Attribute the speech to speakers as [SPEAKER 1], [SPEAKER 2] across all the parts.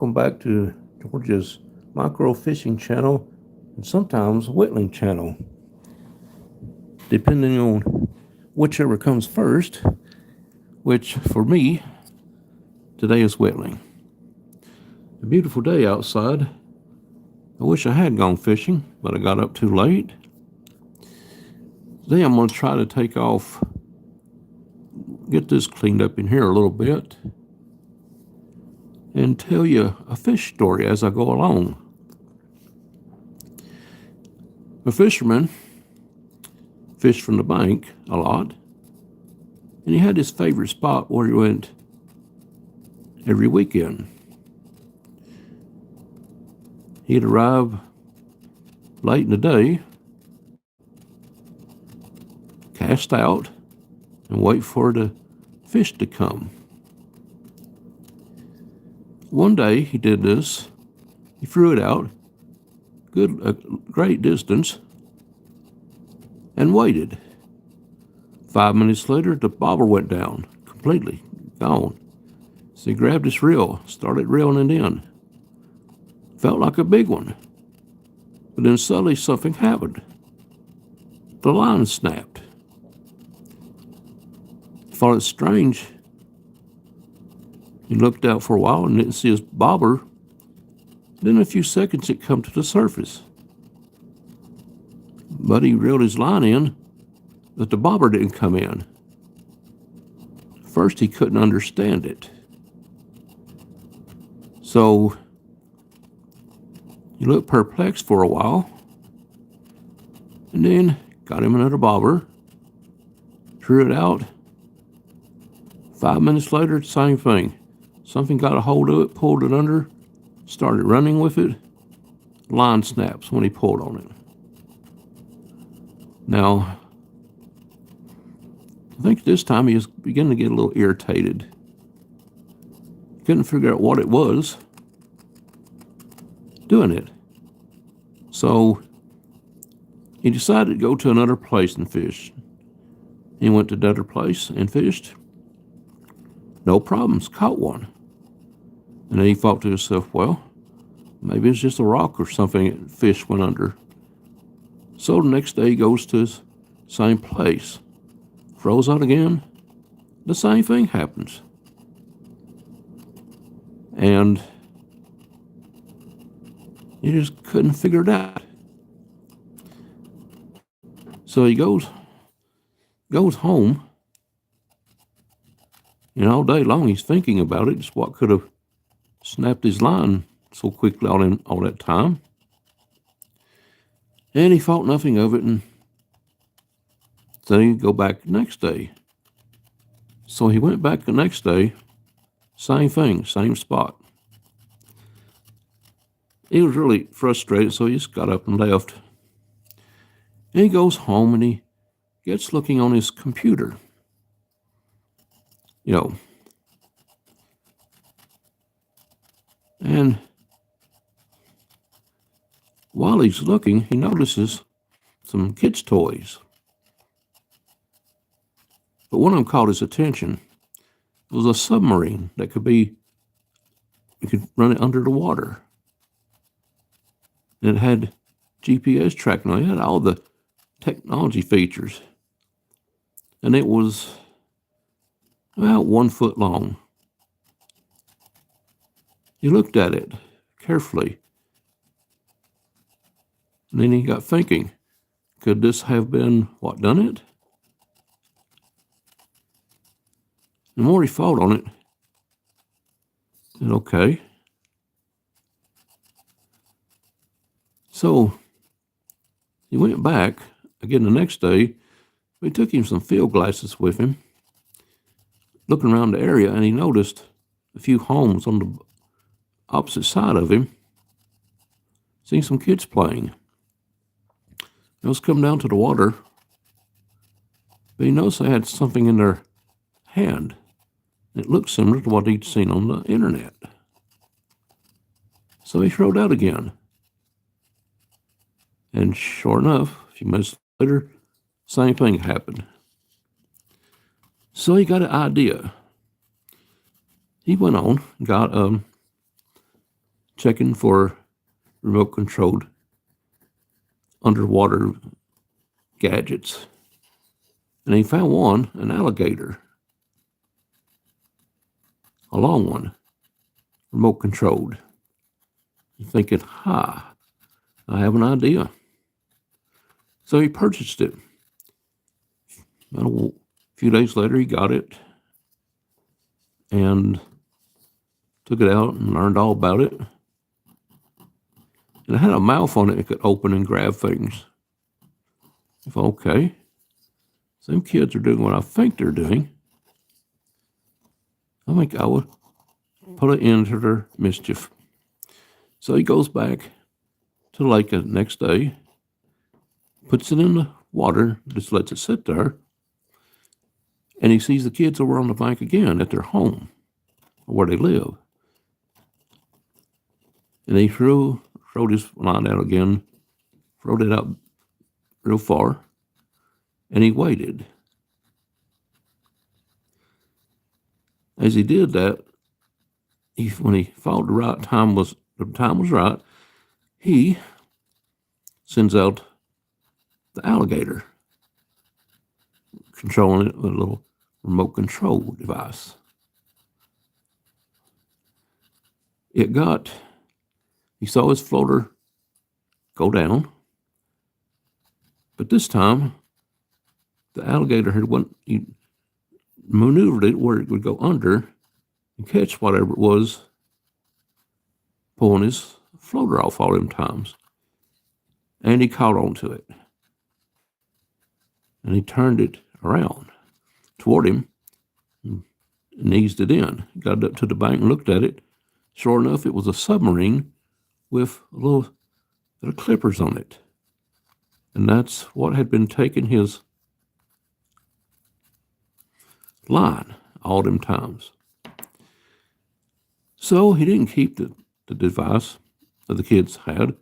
[SPEAKER 1] Welcome back to Georgia's Micro Fishing Channel and sometimes Whittling Channel, depending on whichever comes first, which for me, today is Whittling. A beautiful day outside. I wish I had gone fishing, but I got up too late. Today I'm going to try to get this cleaned up in here a little bit, and tell you a fish story as I go along. A fisherman fished from the bank a lot, and he had his favorite spot where he went every weekend. He'd arrive late in the day, cast out, and wait for the fish to come. One day he did this. He threw it out a great distance and waited. 5 minutes later, the bobber went down, completely gone. So he grabbed his reel, started reeling it in. Felt like a big one. But then suddenly something happened. The line snapped. He thought it strange. He looked out for a while and didn't see his bobber. Then in a few seconds it come to the surface. But he reeled his line in, but the bobber didn't come in. First he couldn't understand it. So he looked perplexed for a while, and then got him another bobber, threw it out. 5 minutes later, same thing. Something got a hold of it, pulled it under, started running with it. Line snaps when he pulled on it. Now, I think this time he was beginning to get a little irritated. Couldn't figure out what it was doing it. So he decided to go to another place and fish. He went to another place and fished. No problems, caught one. And then he thought to himself, well, maybe it's just a rock or something fish went under. So the next day he goes to his same place, throws out again, the same thing happens. And he just couldn't figure it out. So he goes home, and all day long he's thinking about it, just what could have snapped his line so quickly all that time. And he thought nothing of it, and then he'd go back the next day. So he went back the next day, same thing, same spot. He was really frustrated, so he just got up and left. And he goes home and he gets looking on his computer. And while he's looking, he notices some kids' toys. But one of them caught his attention. It was a submarine that you could run it under the water. And it had GPS tracking on it. It had all the technology features. And it was about 1 foot long. He looked at it carefully. And then he got thinking, could this have been what done it? The more he thought on it, he said, okay. So he went back again the next day. We took him some field glasses with him, looking around the area, and he noticed a few homes on the opposite side of him, seeing some kids playing. They was coming down to the water, but he noticed they had something in their hand. It looked similar to what he'd seen on the internet. So he threw it out again. And sure enough, a few minutes later, same thing happened. So he got an idea. He went on, got checking for remote controlled underwater gadgets. And he found one, an alligator, a long one, remote controlled. He's thinking, I have an idea. So he purchased it. A few days later, he got it and took it out and learned all about it. And it had a mouth on it that could open and grab things. I thought, okay, some kids are doing what I think they're doing. I think I would put an end to their mischief. So he goes back to the lake the next day, puts it in the water, just lets it sit there, and he sees the kids over on the bank again at their home, where they live. And he throwed his line out again, throwed it out real far, and he waited. As he did that, when he thought the time was right, he sends out the alligator, controlling it with a little remote control device. He saw his floater go down, but this time the alligator he maneuvered it where it would go under and catch whatever it was pulling his floater off all them times. And he caught onto it. And he turned it around toward him and eased it in. He got up to the bank and looked at it. Sure enough, it was a submarine with a little bit of clippers on it. And that's what had been taking his line all them times. So he didn't keep the device that the kids had.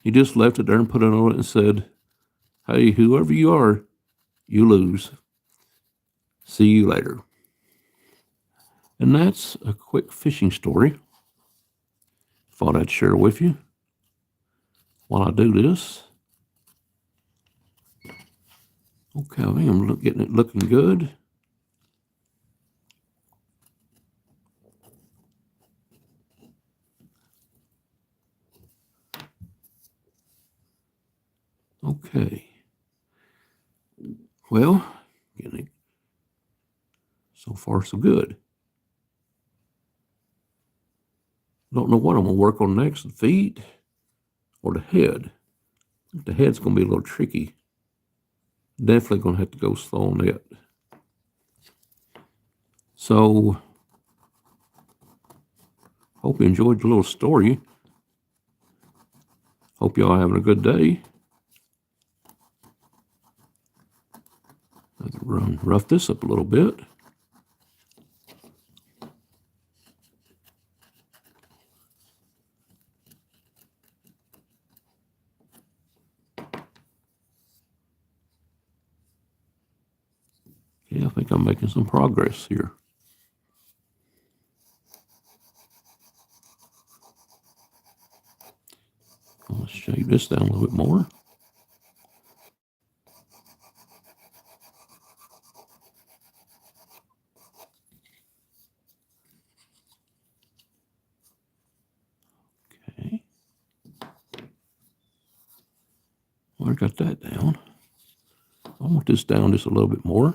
[SPEAKER 1] He just left it there and put it on it and said, hey, whoever you are, you lose. See you later. And that's a quick fishing story. Thought I'd share with you while I do this. Okay, I think I'm getting it looking good. Okay. Well, so far so good. Don't know what I'm going to work on next, the feet or the head. The head's going to be a little tricky. Definitely going to have to go slow on it. So, hope you enjoyed the little story. Hope y'all having a good day. I'll rough this up a little bit. Yeah, I think I'm making some progress here. Let's shave this down a little bit more. Okay. Well, I got that down. I want this down just a little bit more.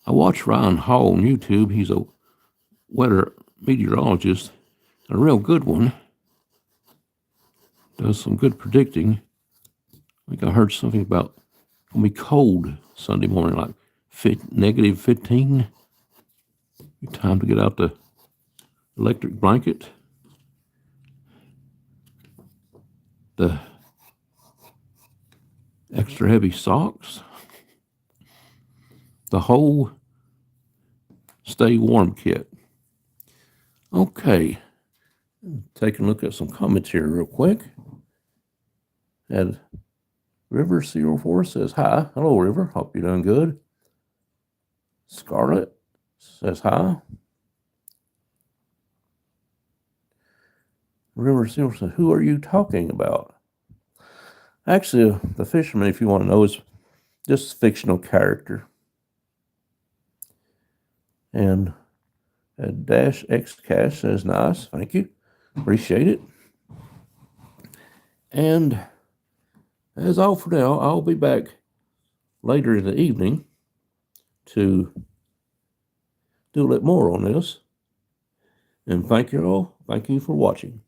[SPEAKER 1] I watch Ryan Hall on YouTube. He's a weather meteorologist, a real good one. Does some good predicting. I think I heard something about it's going to be cold Sunday morning, like negative 15. Time to get out the electric blanket, the extra heavy socks, the whole stay warm kit. Okay, taking a look at some comments here real quick. And River04 says hi. Hello, River. Hope you're doing good. Scarlett says hi. River04 says, who are you talking about? Actually, the fisherman, if you want to know, is just a fictional character. And Dash X Cash says, nice. Thank you. Appreciate it. And that's all for now. I'll be back later in the evening to do a little more on this. And thank you all. Thank you for watching.